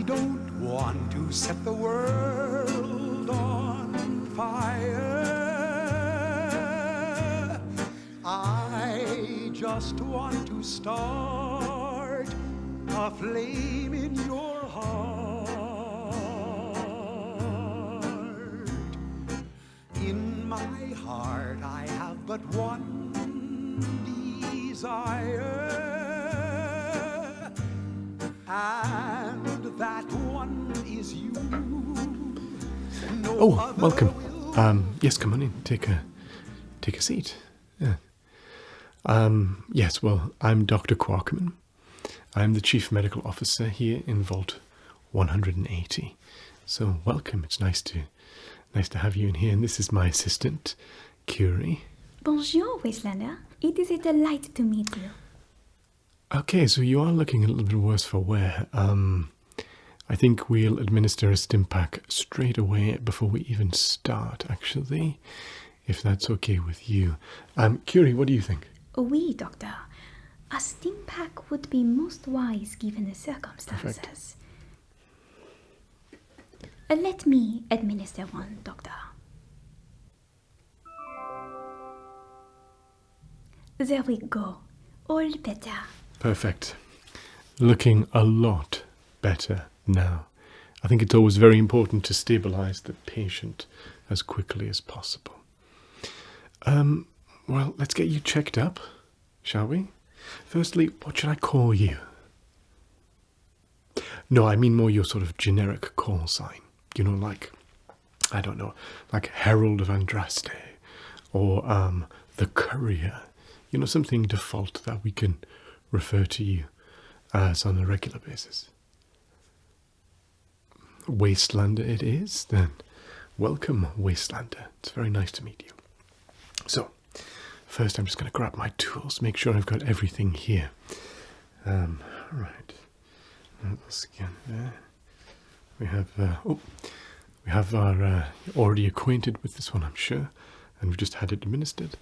don't want to set the world on fire. I just want to start a flame in your heart. In my heart I have but one desire, and that one is you. No welcome. Yes, come on in. Take a seat. Yeah. Yes, well, I'm Dr. Quarkman. I'm the Chief Medical Officer here in Vault 180. So welcome. It's nice to have you in here. And this is my assistant, Curie. Bonjour, Wastelander. It is a delight to meet you. Okay, so you are looking a little bit worse for wear. I think we'll administer a stim pack straight away before we even start, actually, if that's okay with you. Curie, what do you think? Oui, doctor. A stim pack would be most wise given the circumstances. Perfect. Let me administer one, doctor. There we go. All better. Perfect. Looking a lot better now. I think it's always very important to stabilize the patient as quickly as possible. Well, let's get you checked up, shall we? Firstly, what should I call you? No, I mean more your sort of generic call sign. You know, like, I don't know, like Herald of Andraste, or the Courier. You know, something default that we can refer to you as on a regular basis. Wastelander it is, then. Welcome, Wastelander. It's very nice to meet you. So, first I'm just going to grab my tools, make sure I've got everything here. Right. Let's scan there. We have our, already acquainted with this one, I'm sure, and we've just had it administered.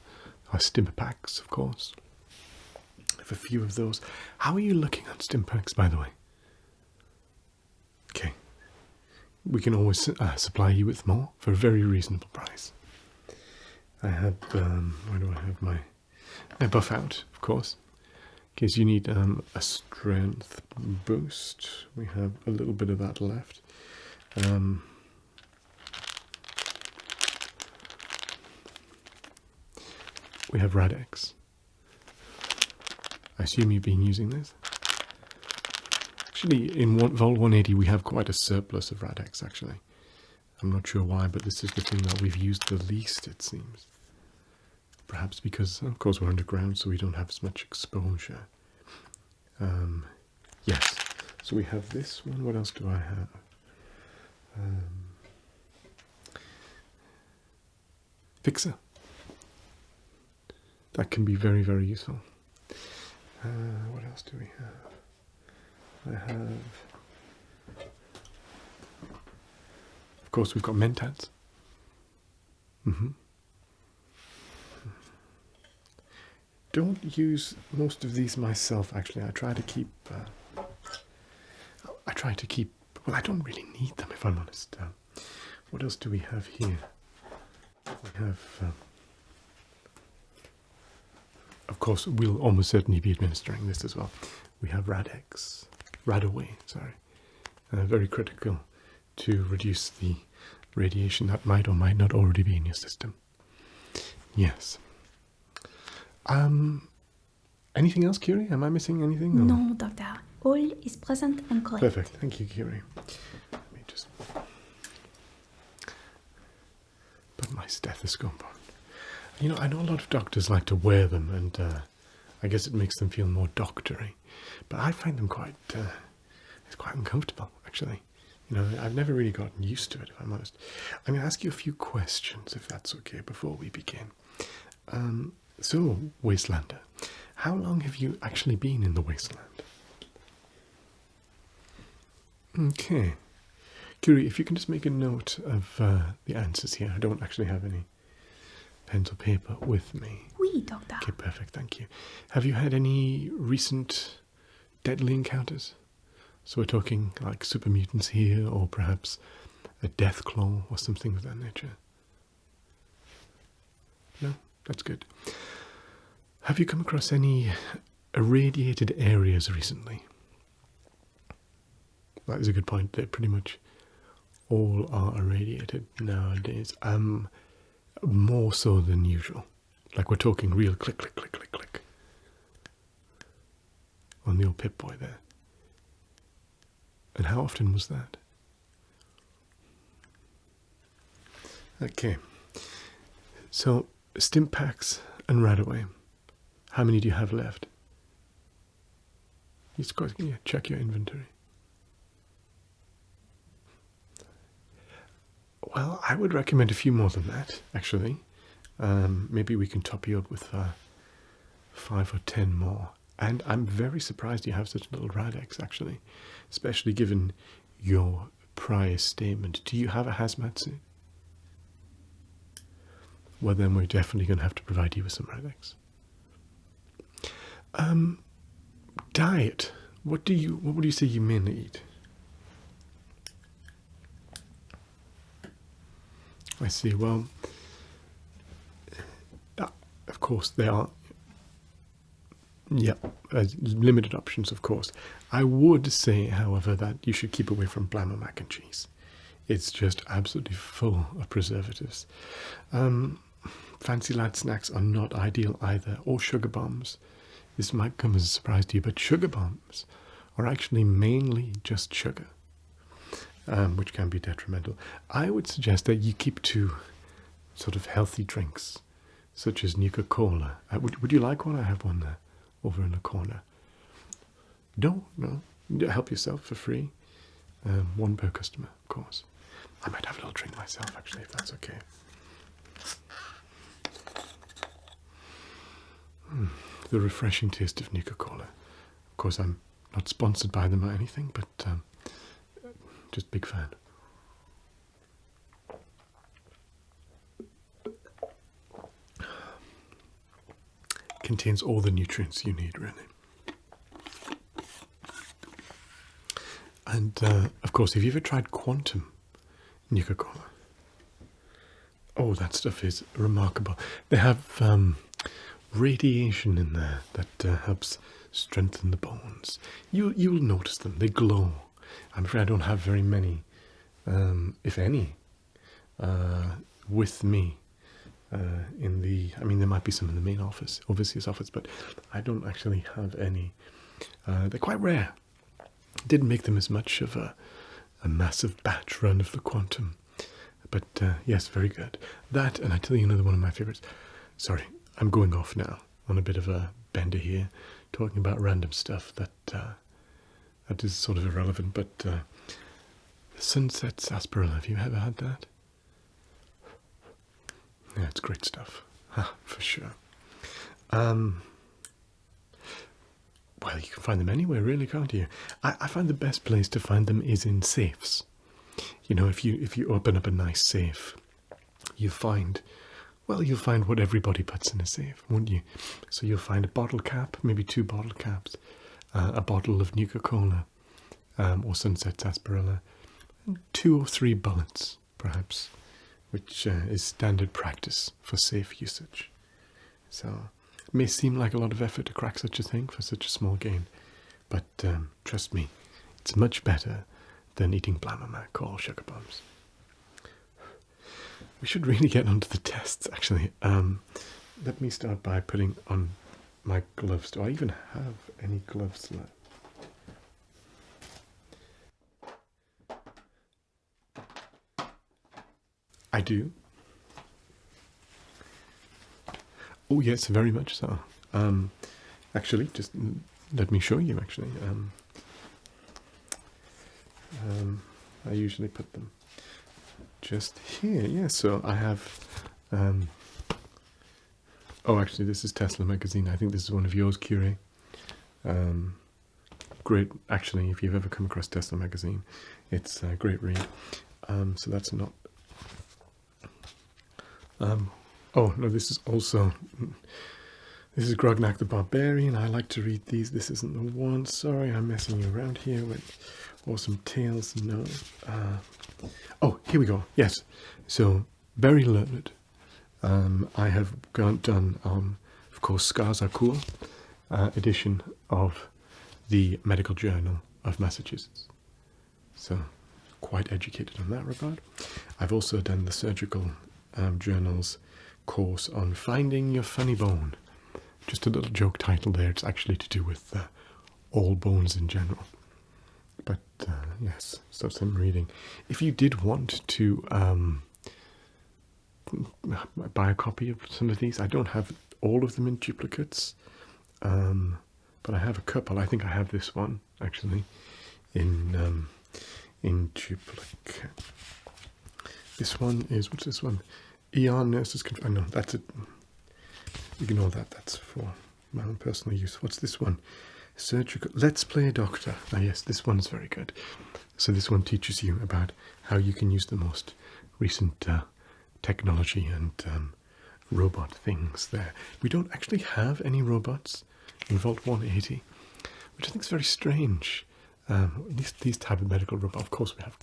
Our stim packs, of course. I have a few of those. How are you looking on stim packs, by the way? Okay. We can always supply you with more for a very reasonable price. I have, where do I have my buff out, of course. In case you need a strength boost. We have a little bit of that left. We have Radex. I assume you've been using this. Actually, in Vault 180 we have quite a surplus of Radex, actually. I'm not sure why, but this is the thing that we've used the least, it seems. Perhaps because, of course, we're underground, so we don't have as much exposure. Yes, so we have this one. What else do I have? Fixer. That can be very, very useful. What else do we have? I have... Of course, we've got Mentats. Don't use most of these myself, actually. I try to keep... well, I don't really need them, if I'm honest. What else do we have here? We have... of course, we'll almost certainly be administering this as well. We have Radaway, sorry. Very critical to reduce the radiation that might or might not already be in your system. Yes. Anything else, Curie? Am I missing anything? Or? No, doctor. All is present and correct. Perfect. Thank you, Curie. Let me just put my stethoscope on. You know, I know a lot of doctors like to wear them, and I guess it makes them feel more doctory. But I find them quite uncomfortable, actually. You know, I've never really gotten used to it, if I'm honest. I'm going to ask you a few questions, if that's okay, before we begin. So, Wastelander, how long have you actually been in the Wasteland? Okay. Curie, if you can just make a note of the answers here. I don't actually have any pens or paper with me. Oui, doctor. Okay, perfect, thank you. Have you had any recent deadly encounters? So we're talking like super mutants here, or perhaps a death claw or something of that nature. No, that's good. Have you come across any irradiated areas recently? That is a good point. They pretty much all are irradiated nowadays. More so than usual. Like we're talking real click, click, click, click, click. On the old Pip-Boy there. And how often was that? Okay. So, stim packs and Radaway. How many do you have left? Check your inventory. Well, I would recommend a few more than that, actually. Maybe we can top you up with 5 or 10 more. And I'm very surprised you have such little Radex, actually. Especially given your prior statement. Do you have a hazmat suit? Well, then we're definitely going to have to provide you with some Radex. Diet. What would you say you mainly eat? I see. Well, of course there are. Yeah, limited options, of course. I would say, however, that you should keep away from Blammo mac and cheese. It's just absolutely full of preservatives. Fancy lad snacks are not ideal either, or sugar bombs. This might come as a surprise to you, but sugar bombs are actually mainly just sugar, which can be detrimental. I would suggest that you keep to sort of healthy drinks, such as Nuka-Cola. Would you like one? I have one there, over in the corner. No. Help yourself for free. One per customer, of course. I might have a little drink myself, actually, if that's okay. The refreshing taste of Nuka-Cola. Of course, I'm not sponsored by them or anything, but just big fan. Contains all the nutrients you need, really. And of course, have you ever tried Quantum Nuka-Cola? Oh, that stuff is remarkable. They have radiation in there that helps strengthen the bones. You'll notice them. They glow. I'm afraid I don't have very many, if any, with me. There might be some in the main office, overseer's office, but I don't actually have any. They're quite rare. Didn't make them as much of a massive batch run of the Quantum. But yes, very good. That, and I tell you another one of my favorites. Sorry, I'm going off now on a bit of a bender here, talking about random stuff that is sort of irrelevant, but Sunset Sarsaparilla, have you ever had that? Yeah, it's great stuff. For sure. Well, you can find them anywhere, really, can't you? I find the best place to find them is in safes. You know, if you open up a nice safe, you'll find what everybody puts in a safe, won't you? So you'll find a bottle cap, maybe 2 bottle caps, a bottle of Nuka-Cola, or Sunset Sarsaparilla, and 2 or 3 bullets, perhaps, which is standard practice for safe usage. So it may seem like a lot of effort to crack such a thing for such a small gain, but trust me, it's much better than eating Blammo mac or sugar bombs. We should really get onto the tests, actually. Let me start by putting on my gloves. Do I even have any gloves left? I do. Oh yes, very much so. Actually, just let me show you, actually. I usually put them just here. Yeah, so I have... oh, actually, this is Tesla magazine. I think this is one of yours, Curie. Great. Actually, if you've ever come across Tesla magazine, it's a great read. So that's not... oh, no, this is also This is Grognak the Barbarian. I like to read these. This isn't the one. Sorry, I'm messing you around here with awesome tales. No. Oh, here we go. Yes. So, very learned. I have done, of course, Scars Are Cool edition of the Medical Journal of Massachusetts. So, quite educated in that regard. I've also done the Surgical Journal's course on Finding Your Funny Bone. Just a little joke title there. It's actually to do with all bones in general. But yes, so some reading. If you did want to buy a copy of some of these, I don't have all of them in duplicates, but I have a couple. I think I have this one actually in duplicate. This one is, what's this one? ER Nurses Control. No, that's it. Ignore that. That's for my own personal use. What's this one? Surgical. Let's Play a Doctor. Ah, yes, this one's very good. So this one teaches you about how you can use the most recent technology and robot things there. We don't actually have any robots in Vault 180, which I think is very strange. These type of medical robots. Of course we have.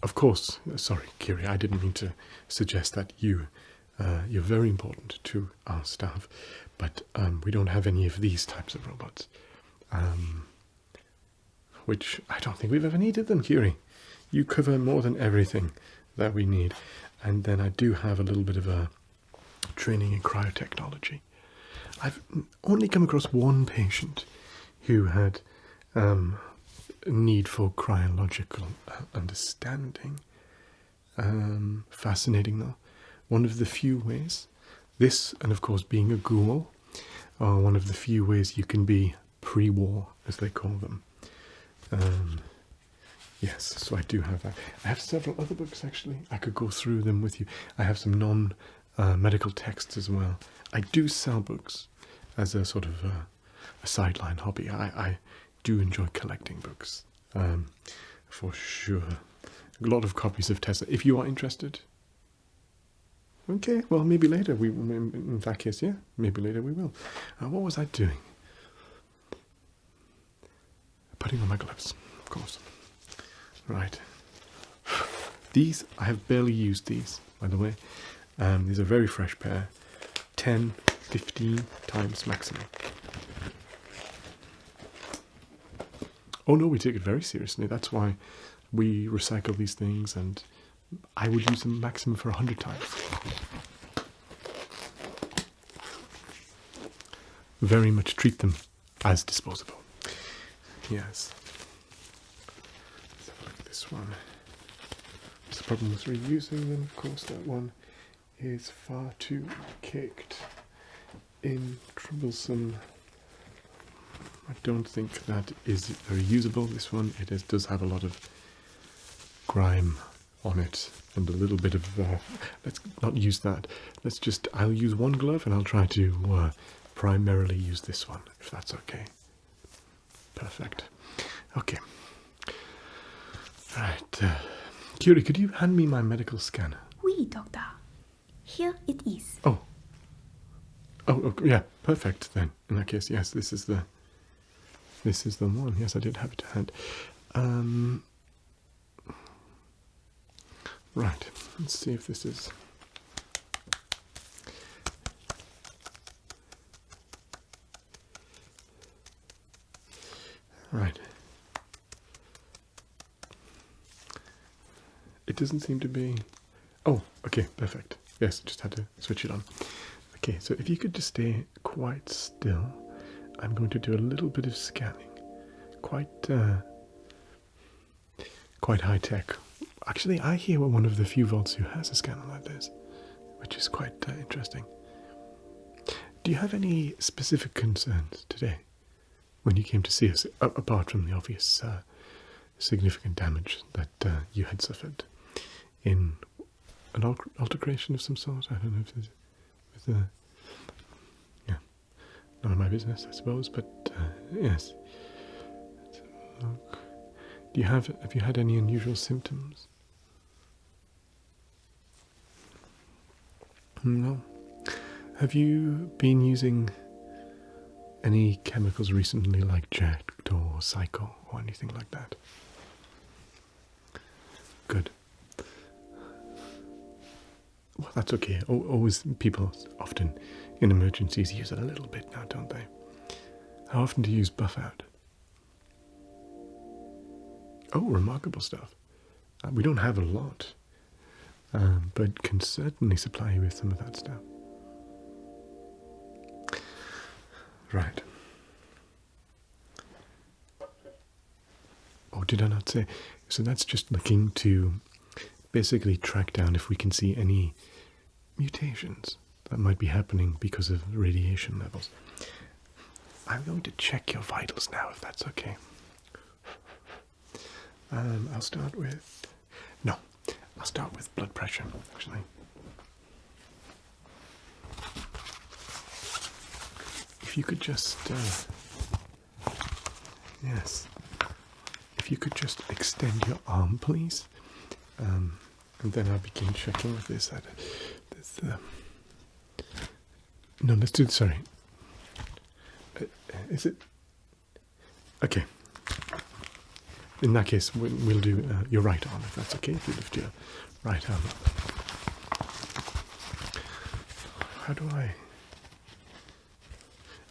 Of course, sorry, Curie, I didn't mean to suggest that you're very important to our staff, but we don't have any of these types of robots, which I don't think we've ever needed them, Curie. You cover more than everything that we need. And then I do have a little bit of a training in cryotechnology. I've only come across one patient who had need for cryological understanding. Fascinating though. One of the few ways, this and of course being a ghoul, are one of the few ways you can be pre-war, as they call them. Yes, so I do have that. I have several other books actually. I could go through them with you. I have some non-medical texts as well. I do sell books as a sort of a sideline hobby. I do enjoy collecting books, for sure. A lot of copies of Tesla. If you are interested, okay, well maybe later we. In that case, yeah, maybe later we will. What was I doing? Putting on my gloves, of course. Right. These, I have barely used these, by the way. These are a very fresh pair. 10, 15 times maximum. Oh no, we take it very seriously. That's why we recycle these things, and I would use them maximum for 100 times. Very much treat them as disposable. Yes. Let's have a look at this one. There's a problem with reusing them, of course. That one is far too caked in troublesome. I don't think that is very usable. This one, does have a lot of grime on it and a little bit of. Let's not use that. I'll use one glove and I'll try to primarily use this one, if that's okay. Perfect. Okay. Right. Curie, could you hand me my medical scanner? Oui, doctor. Here it is. Oh, yeah, perfect then. In that case, yes, this is the one. Yes, I did have it to hand. Right, let's see if this is. Right. It doesn't seem to be. Oh, okay, perfect. Yes, just had to switch it on. Okay, so if you could just stay quite still, I'm going to do a little bit of scanning. Quite high tech. Actually, I hear we're one of the few vaults who has a scanner like this, which is quite interesting. Do you have any specific concerns today when you came to see us, apart from the obvious significant damage that you had suffered in an altercation of some sort? I don't know if there's yeah, none of my business, I suppose, but yes. Let's have a look. Have you had any unusual symptoms? No. Have you been using any chemicals recently, like Jet or Psycho or anything like that? Good. Well, that's okay. Always, people often in emergencies use it a little bit now, don't they? How often do you use buff out? Oh, remarkable stuff. We don't have a lot, but can certainly supply you with some of that stuff. Right. Oh, did I not say? So that's just looking to basically track down if we can see any mutations that might be happening because of radiation levels. I'm going to check your vitals now, if that's okay. I'll start with... No, I'll start with blood pressure, actually. If you could just... yes. If you could just extend your arm, please. And then I'll begin checking with this. No, let's do... Sorry. Is it... Okay. In that case, we'll do your right arm, if that's okay. If you lift your right arm up. How do I...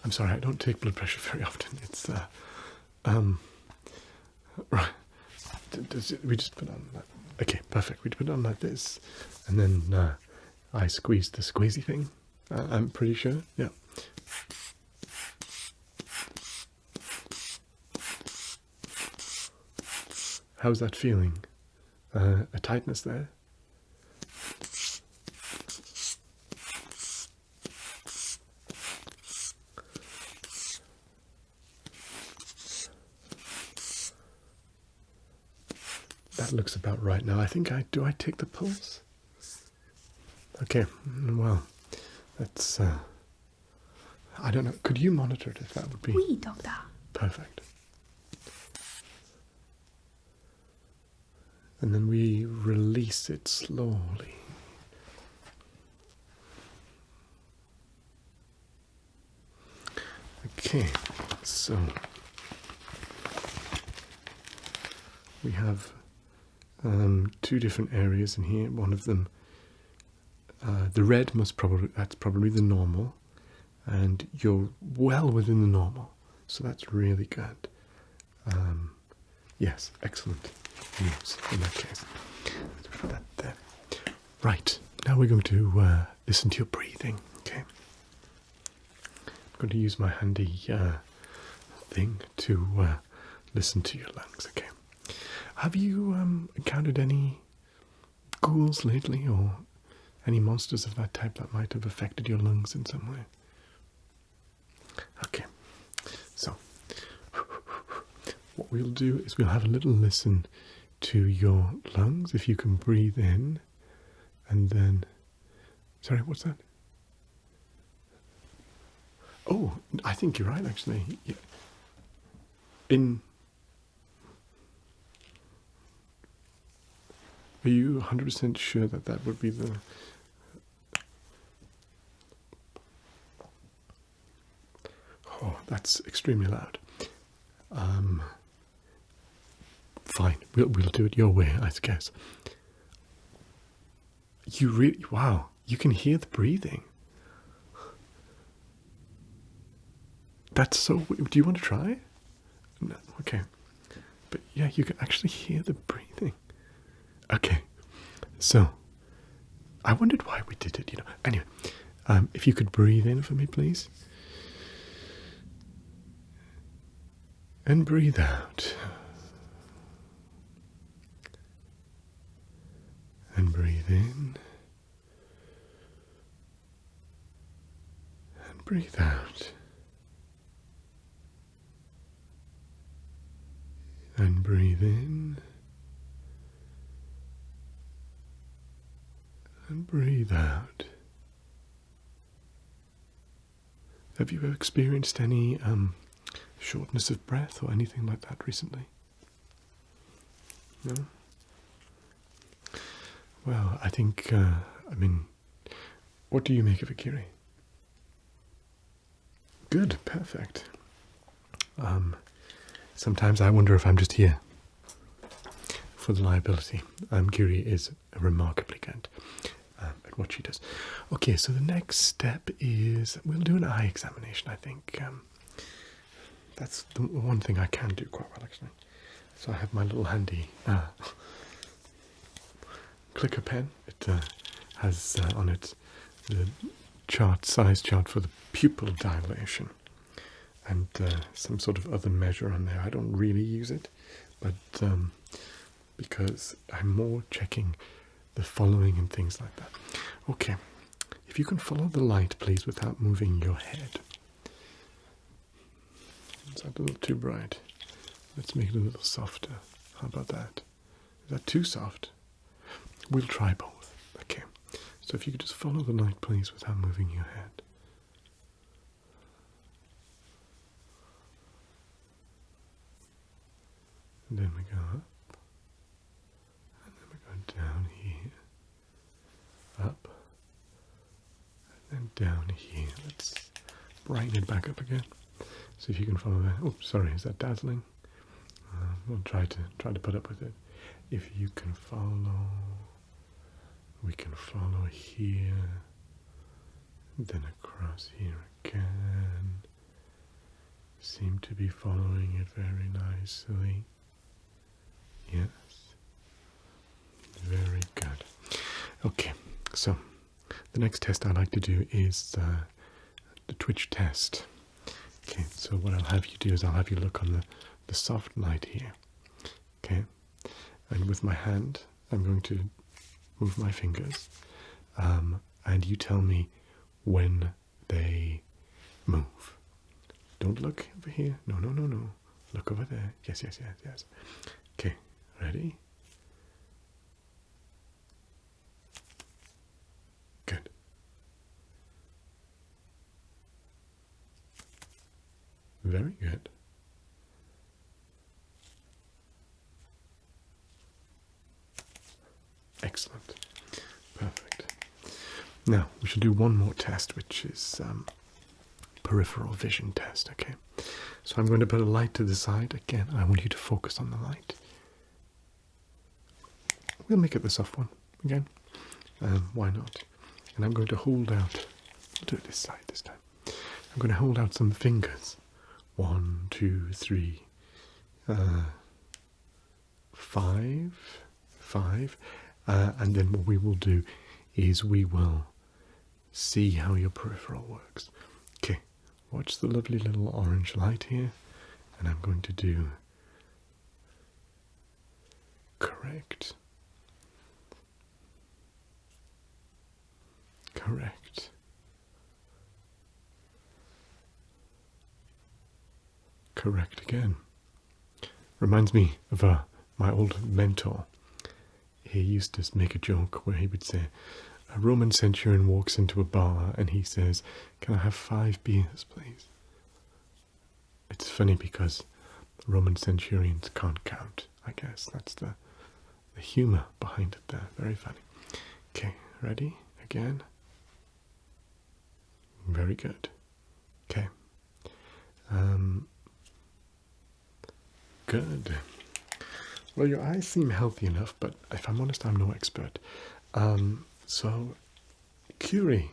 I'm sorry, I don't take blood pressure very often. It's... Right. We just put on that. Okay, perfect. We put it on like this. And then I squeeze the squeezy thing. I'm pretty sure. Yeah. How's that feeling? A tightness there? That looks about right now. I think do I take the pulse? Okay, well, that's, I don't know. Could you monitor it if that would be? Oui, doctor. Perfect. And then we release it slowly. Okay, so we have two different areas in here. One of them, the red that's probably the normal, and you're well within the normal, so that's really good. Yes, excellent news in that case. Let's put that there. Right, now we're going to listen to your breathing, okay? I'm going to use my handy thing to listen to your lungs, okay? Have you encountered any ghouls lately, or any monsters of that type that might have affected your lungs in some way? Okay, so what we'll do is we'll have a little listen to your lungs. If you can breathe in, and then... Sorry, what's that? Oh, I think you're right, actually. Yeah. Are you 100% sure that that would be the... Oh, that's extremely loud. Fine, we'll do it your way, I guess. You really... Wow, you can hear the breathing. That's so... Do you want to try? No, okay. But yeah, you can actually hear the breathing. Okay, so I wondered why we did it, Anyway, if you could breathe in for me, please. And breathe out. And breathe in. And breathe out. And breathe in. And breathe out. Have you experienced any shortness of breath or anything like that recently? No? Well, I think, what do you make of it, Curie? Good, perfect. Sometimes I wonder if I'm just here for the liability. Curie is remarkably good at what she does. Okay, so the next step is we'll do an eye examination, I think. That's the one thing I can do quite well, actually. So I have my little handy clicker pen. It has on it the size chart for the pupil dilation, and some sort of other measure on there. I don't really use it, but because I'm more checking the following and things like that. Okay, if you can follow the light, please, without moving your head. Is that a little too bright? Let's make it a little softer. How about that? Is that too soft? We'll try both. Okay, so if you could just follow the light, please, without moving your head. And then we go up, and then we go down here, up, and then down here. Let's brighten it back up again. So if you can follow that. Oh, sorry, is that dazzling? We'll try to put up with it. If you can follow, we can follow here, then across here again. Seem to be following it very nicely. Yes. Very good. Okay, so the next test I'd like to do is the twitch test. Okay, so what I'll have you do is I'll have you look on the soft light here. Okay, and with my hand I'm going to move my fingers, and you tell me when they move. Don't look over here. No. Look over there. Yes. Okay, ready? Good. Very good. Excellent. Perfect. Now, we should do one more test, which is peripheral vision test, okay? So I'm going to put a light to the side. Again, I want you to focus on the light. We'll make it the soft one again. Why not? And I'm going to hold out, I'll do it this side this time. I'm going to hold out some fingers. 1, 2, 3, 5. And then what we will do is we will see how your peripheral works. Okay, watch the lovely little orange light here, and I'm going to do correct, correct again. Reminds me of my old mentor. He used to make a joke where he would say, a Roman centurion walks into a bar and he says, "Can I have 5 beers, please?" It's funny because Roman centurions can't count, I guess. That's the humour behind it there. Very funny. Okay, ready? Again. Very good. Okay. Good. Well, your eyes seem healthy enough, but if I'm honest, I'm no expert. So, Curie,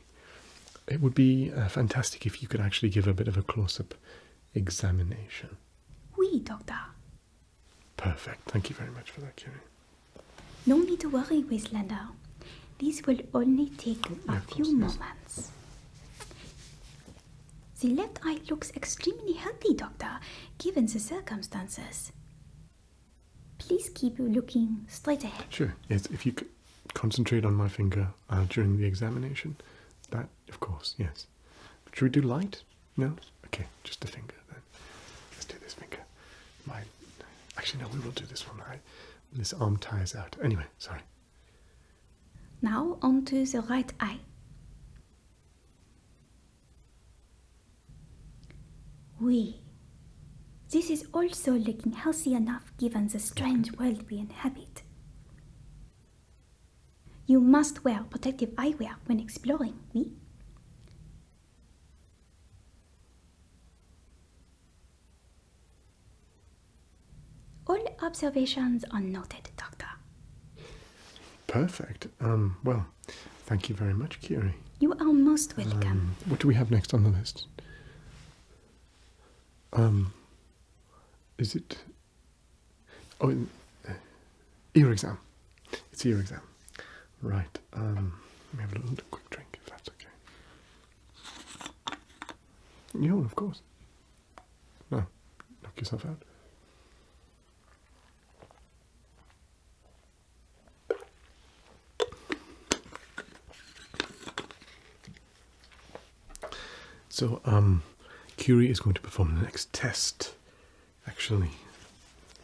it would be fantastic if you could actually give a bit of a close-up examination. Oui, doctor. Perfect. Thank you very much for that, Curie. No need to worry, Wastelander. This will only take a few moments. The left eye looks extremely healthy, doctor, given the circumstances. Please keep looking straight ahead. Sure. Yes, if you could concentrate on my finger during the examination. That, of course, yes. Should we do light? No? Okay, just the finger then. Let's do this finger. Actually, no, we will do this one. This arm tires out. Anyway, sorry. Now onto the right eye. Oui. This is also looking healthy enough given the strange world we inhabit. You must wear protective eyewear when exploring, oui? All observations are noted, Doctor. Perfect. Well, thank you very much, Curie. You are most welcome. What do we have next on the list? Is it... Oh, ear exam. It's ear exam. Right. Let me have a little quick drink, if that's okay. Yeah, of course. No, knock yourself out. So, Curie is going to perform the next test. Actually,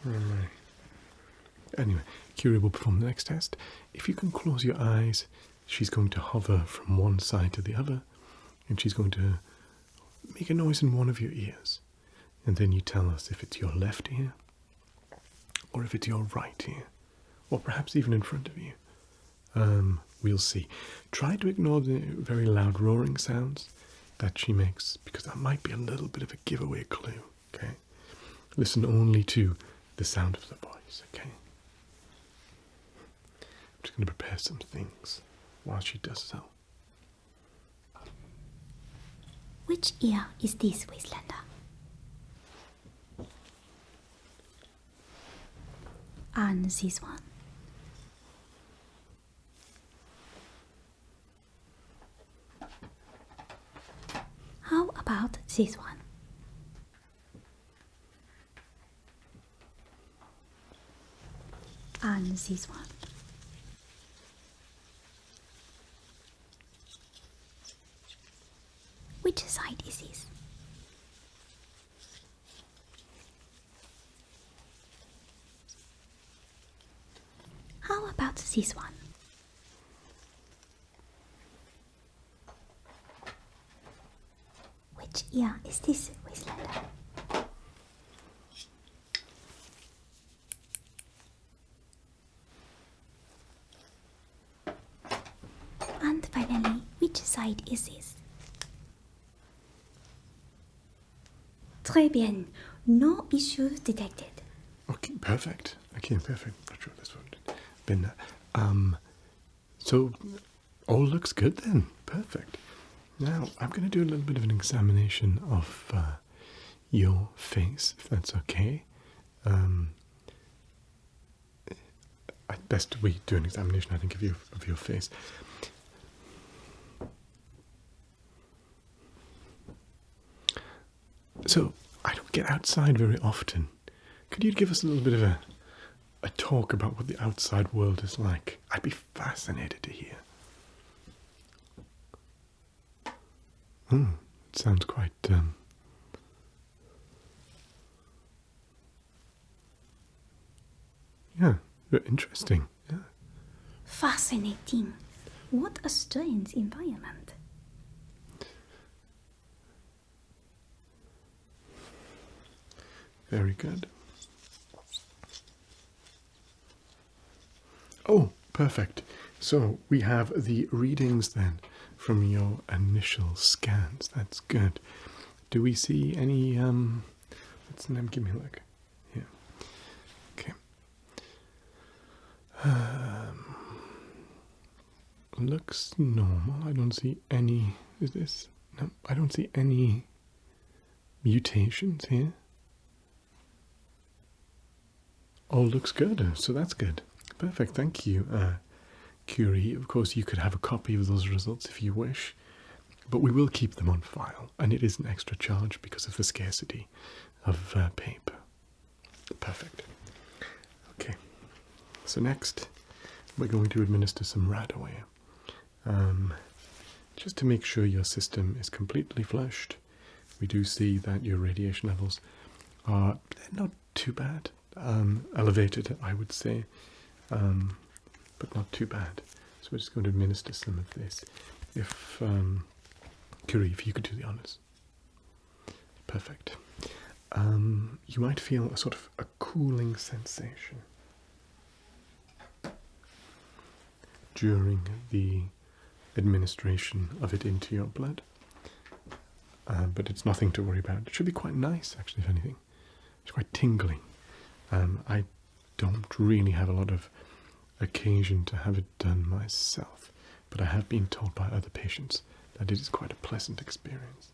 where am I? Anyway, Curie will perform the next test. If you can close your eyes, she's going to hover from one side to the other, and she's going to make a noise in one of your ears. And then you tell us if it's your left ear, or if it's your right ear, or perhaps even in front of you. We'll see. Try to ignore the very loud roaring sounds that she makes, because that might be a little bit of a giveaway clue, okay? Listen only to the sound of the voice, okay? I'm just going to prepare some things while she does so. Which ear is this, Wastelander? And this one? How about this one? And this one? Which side is this? How about this one? Which ear is this, Wastelander? And finally, which side is this? Très bien. No issues detected. Okay, perfect. Okay, perfect. Not sure this would have been so all looks good then. Perfect. Now I'm going to do a little bit of an examination of your face, if that's okay. Best we do an examination, I think, of your face. So I don't get outside very often. Could you give us a little bit of a talk about what the outside world is like? I'd be fascinated to hear. It sounds quite yeah, very interesting. Yeah. Fascinating. What a strange environment. Very good. Oh, perfect. So we have the readings then from your initial scans. That's good. Do we see any what's the name? Give me a look. Yeah. Okay. Looks normal. I don't see any. Is this? No, I don't see any mutations here. All looks good, so that's good. Perfect, thank you, Curie. Of course, you could have a copy of those results if you wish, but we will keep them on file, and it is an extra charge because of the scarcity of paper. Perfect. Okay, so next we're going to administer some Radaway, just to make sure your system is completely flushed. We do see that your radiation levels are not too bad. Elevated, I would say, but not too bad. So we're just going to administer some of this. If Curie, if you could do the honors. Perfect. You might feel a sort of a cooling sensation during the administration of it into your blood, but it's nothing to worry about. It should be quite nice, actually, if anything. It's quite tingling. I don't really have a lot of occasion to have it done myself, but I have been told by other patients that it is quite a pleasant experience.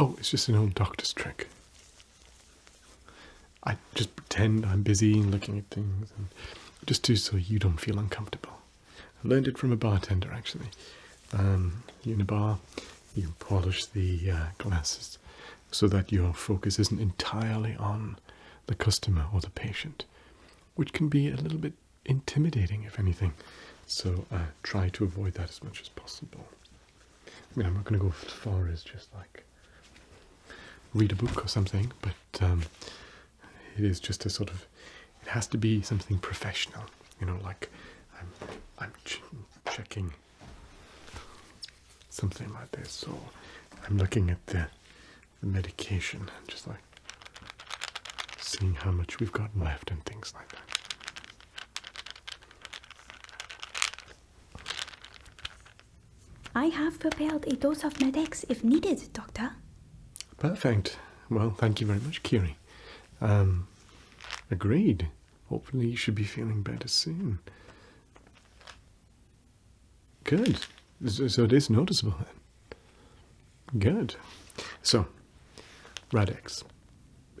Oh, it's just an old doctor's trick. I just pretend I'm busy looking at things, and just so you don't feel uncomfortable. I learned it from a bartender, actually. You're in a bar, you polish the glasses so that your focus isn't entirely on the customer or the patient, which can be a little bit intimidating, if anything. So try to avoid that as much as possible. I mean, I'm not going to go as far as just like read a book or something, but it is just a sort of, it has to be something professional, you know, like I'm checking something like this, so I'm looking at the medication and just like seeing how much we've got left and things like that. I have prepared a dose of Med-X if needed, Doctor. Perfect. Well, thank you very much, Curie. Agreed. Hopefully you should be feeling better soon. Good. So it is noticeable then. Good. So, Rad-X.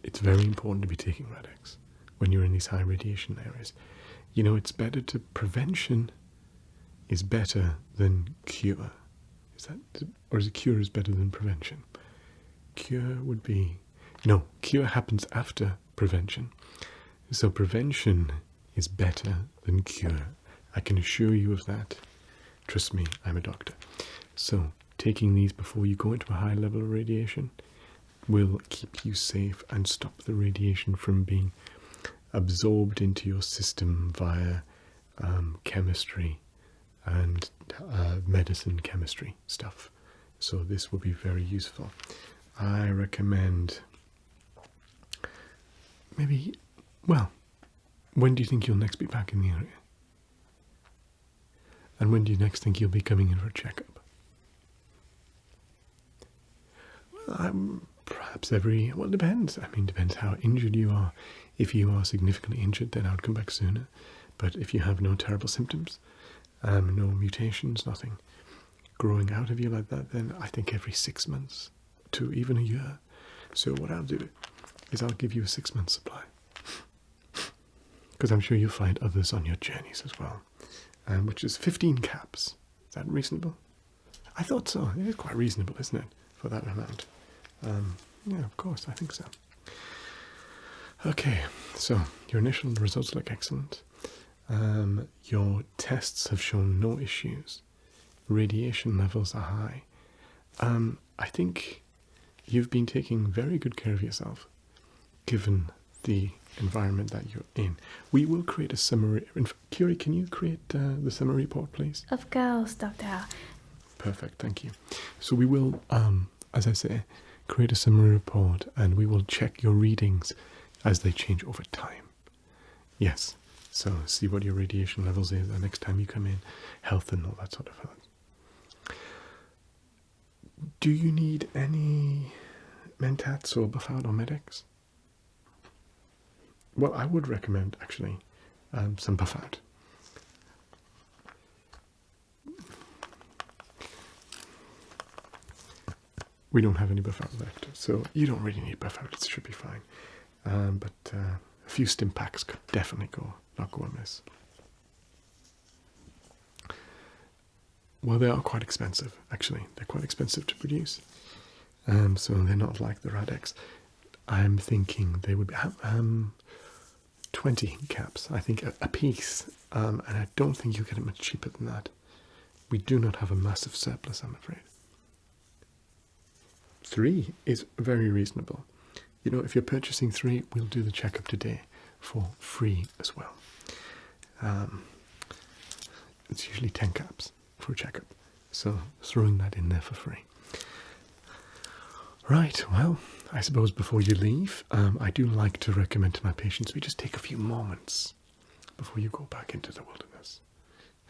It's very important to be taking Rad-X when you're in these high radiation areas. You know, it's better to prevention is better than cure. Is that, or is it cure is better than prevention? Cure would be, no, cure happens after prevention. So prevention is better than cure. I can assure you of that. Trust me, I'm a doctor. So taking these before you go into a high level of radiation will keep you safe and stop the radiation from being absorbed into your system via chemistry and medicine chemistry stuff. So this will be very useful. I recommend maybe, well, when do you think you'll next be back in the area? And when do you next think you'll be coming in for a checkup? Well, perhaps well, it depends. I mean, depends how injured you are. If you are significantly injured, then I would come back sooner. But if you have no terrible symptoms, no mutations, nothing growing out of you like that, then I think every 6 months to even a year. So what I'll do is I'll give you a 6-month supply, because I'm sure you'll find others on your journeys as well, which is 15 caps. Is that reasonable? I thought so. It is quite reasonable, isn't it, for that amount? Yeah, of course, I think so. Okay, so your initial results look excellent. Your tests have shown no issues. Radiation levels are high. I think you've been taking very good care of yourself, given the environment that you're in. We will create a summary. Curie, can you create the summary report, please? Of course, Doctor. Perfect, thank you. So we will, as I say, create a summary report, and we will check your readings as they change over time. Yes, so see what your radiation levels is the next time you come in, health and all that sort of thing. Do you need any Mentats or Buffard or Med-X? Well, I would recommend, actually, some Buffard. We don't have any Buffard left, so you don't really need Buffard. It should be fine. But a few stim packs could definitely not go amiss. Well, they are quite expensive, actually. They're quite expensive to produce. So they're not like the Rad-X. I'm thinking they would be 20 caps, I think, a piece. And I don't think you'll get it much cheaper than that. We do not have a massive surplus, I'm afraid. 3 is very reasonable. You know, if you're purchasing 3, we'll do the checkup today for free as well. It's usually 10 caps for a checkup, so throwing that in there for free. Right, well, I suppose before you leave, I do like to recommend to my patients we just take a few moments before you go back into the wilderness.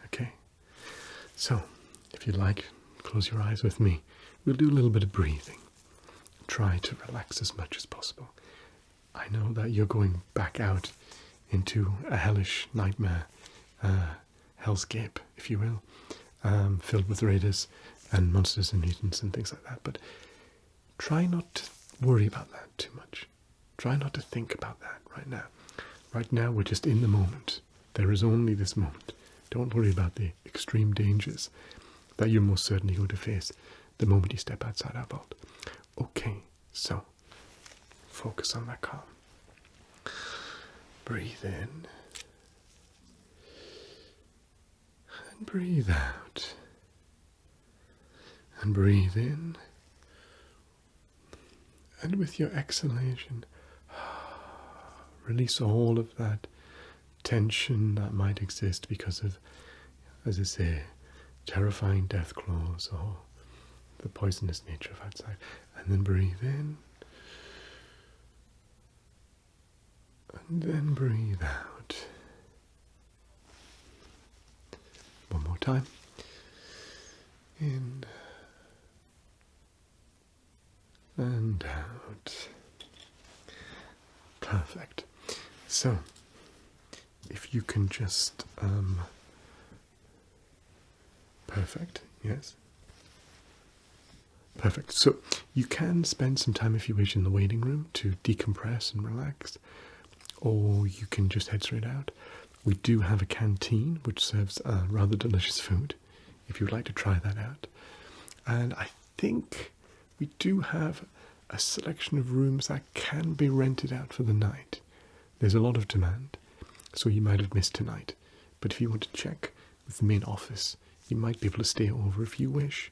Okay? So, if you'd like, close your eyes with me. We'll do a little bit of breathing. Try to relax as much as possible. I know that you're going back out into a hellish nightmare, hellscape, if you will, filled with raiders and monsters and mutants and things like that. But try not to worry about that too much. Try not to think about that right now. Right now, we're just in the moment. There is only this moment. Don't worry about the extreme dangers that you're most certainly going to face the moment you step outside our vault. Okay, so focus on that calm. Breathe in. And breathe out. And breathe in. And with your exhalation, release all of that tension that might exist because of, as I say, terrifying death claws or the poisonous nature of outside. And then breathe in. And then breathe out. One more time. In. And out. Perfect. So, if you can just, perfect, yes. Perfect. So, you can spend some time if you wish in the waiting room to decompress and relax, or you can just head straight out. We do have a canteen which serves rather delicious food, if you would like to try that out. And I think we do have a selection of rooms that can be rented out for the night. There's a lot of demand, so you might have missed tonight. But if you want to check with the main office, you might be able to stay over if you wish.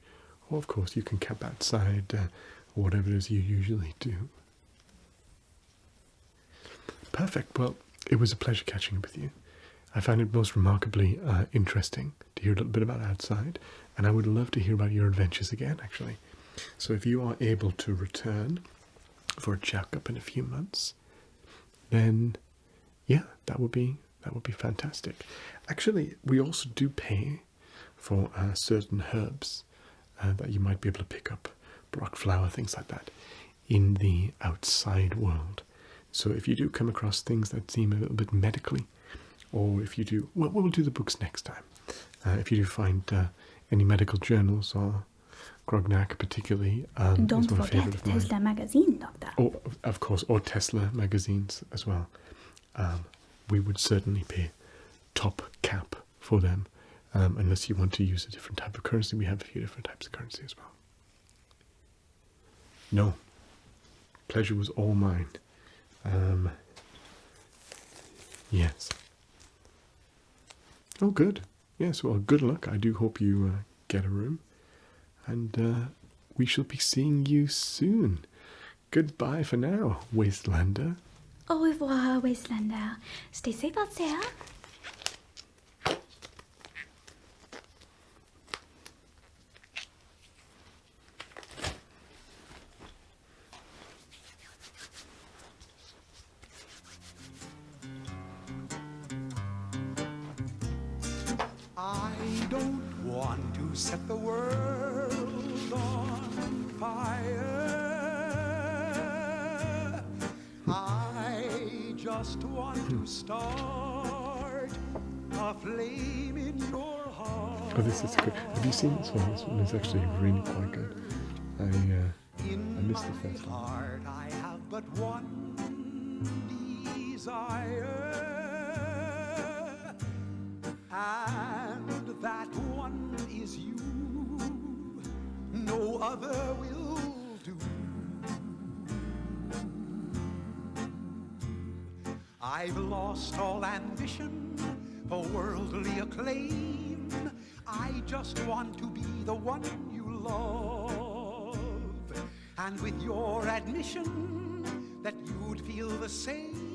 Or, of course, you can camp outside, or whatever it is you usually do. Perfect. Well, it was a pleasure catching up with you. I found it most remarkably interesting to hear a little bit about outside, and I would love to hear about your adventures again, actually. So if you are able to return for a checkup in a few months, then yeah, that would be fantastic. Actually, we also do pay for certain herbs that you might be able to pick up, brock flower, things like that, in the outside world. So if you do come across things that seem a little bit medically, or if you do, well, we'll do the books next time. If you do find any medical journals or Grognak particularly, Don't forget Tesla magazine, Doctor. Oh, of course, or Tesla magazines as well. We would certainly pay top cap for them, unless you want to use a different type of currency. We have a few different types of currency as well. No, pleasure was all mine. Yes. Oh, good. Yes, well, good luck. I do hope you get a room. And we shall be seeing you soon. Goodbye for now, Wastelander. Au revoir, Wastelander. Stay safe out there. I don't want to set the world on fire. I just want to start a flame in your heart. Oh, this is good. Have you seen this one? This one is actually really quite good. I missed the first one. Heart, I have but one desire, and that one is you. No other will do. I've lost all ambition for worldly acclaim. I just want to be the one you love. And with your admission that you'd feel the same,